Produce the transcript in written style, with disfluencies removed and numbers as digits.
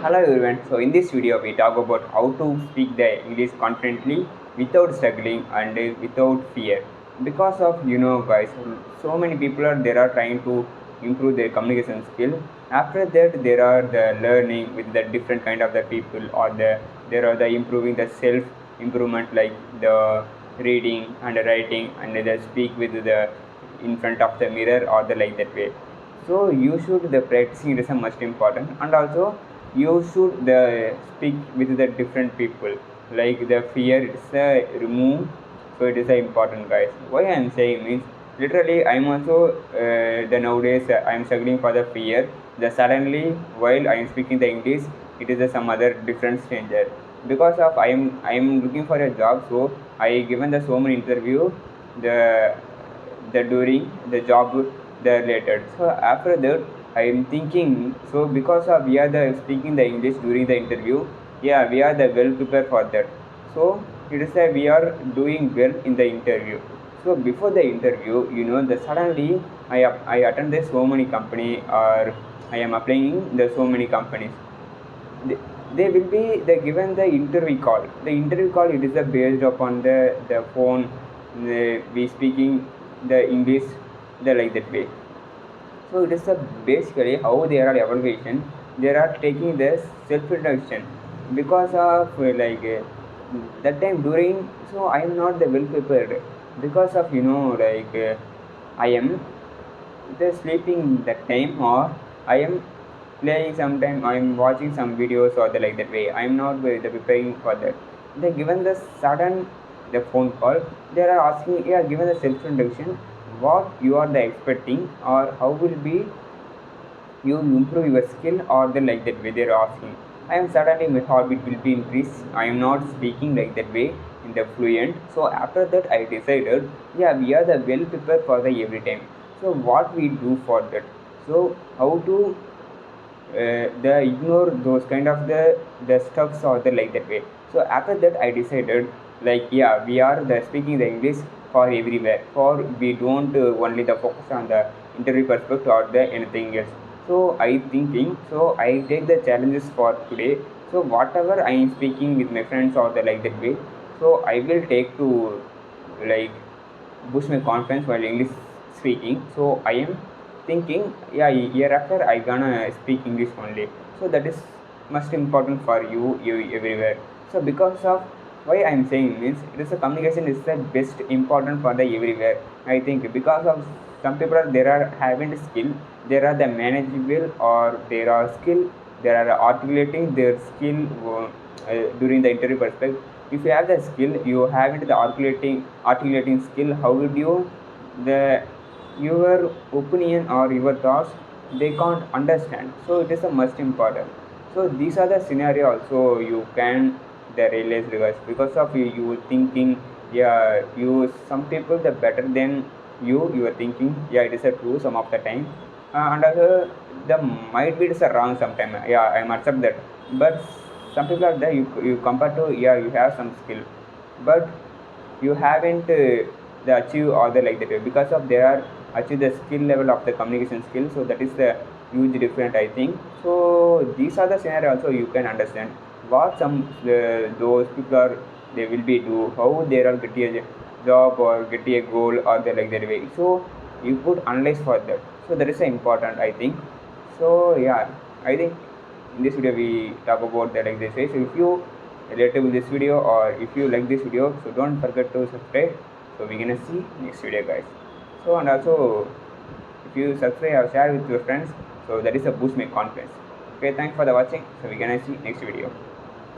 Hello everyone. So in this video we talk about how to speak the English confidently without struggling and without fear. Because of guys, so many people are there are trying to improve their communication skill. After that there are the learning with the different kind of the people or there are the improving the self improvement like the reading and the writing and the speak with the in front of the mirror or the like that way. So you should the practicing is a most important, and also you should the speak with the different people like the fear is remove. So it is important, guys. Why I am saying means literally I am also the nowadays I am struggling for the fear. The suddenly while I am speaking the English, it is some other different stranger because of I am looking for a job. So I given the so many interview the during the job the related. So after that I am thinking, so because of we are the speaking the English during the interview, yeah, we are the well prepared for that. So it is that we are doing well in the interview. So before the interview, the suddenly I attended so many company or I am applying the so many companies. They will be the given the interview call. The interview call, it is based upon the phone, we speaking the English the like that way. So it is basically how they are evaluation. They are taking the self introduction because of that time during. So I am not the well prepared because of I am the sleeping that time, or I am playing sometime, I am watching some videos or the like that way. I am not the preparing for that. They given the sudden the phone call, they are asking, yeah, given the self introduction, what you are the expecting or how will be you improve your skill or the like that way they're asking. I am suddenly my heartbeat will be increased. I am not speaking like that way in the fluent. So after that I decided, yeah, we are the well prepared for the every time. So what we do for that? So how to the ignore those kind of the stuffs or the like that way. So after that I decided, like, yeah, we are the speaking the English for everywhere, for we don't only the focus on the interview perspective or the anything else. So I thinking, so I take the challenges for today. So whatever I am speaking with my friends or the like that way, so I will take to like boost my confidence while English speaking. So I am thinking, yeah, year after I gonna speak English only. So that is most important for you everywhere. So because of why I am saying means it is a communication is the best important for the everywhere. I think because of some people are there are having skill, there are the manageable or there are skill, there are articulating their skill during the interview perspective. If you have the skill, you have it the articulating skill, how would you the your opinion or your thoughts they can't understand. So it is the most important. So these are the scenario also you can the realize because of you thinking, yeah, you some people the better than you are thinking, yeah, it is a true some of the time. And also the might be it is a wrong sometime, yeah, I am accept that. But some people are there, you compare to, yeah, you have some skill, but you haven't the achieve or the like that way because of they are achieve the skill level of the communication skill. So that is the huge different, I think. So these are the scenario also you can understand what some those people are they will be do, how they are get a job or get a goal or the like that way. So you could analyze for that. So that is important, I think. So yeah, I think in this video we talk about the like this way. So if you related with this video or if you like this video, so don't forget to subscribe. So we're gonna see next video, guys. So and also if you subscribe or share with your friends, so that is a boost my confidence. Okay, thanks for the watching. So we're gonna see next video.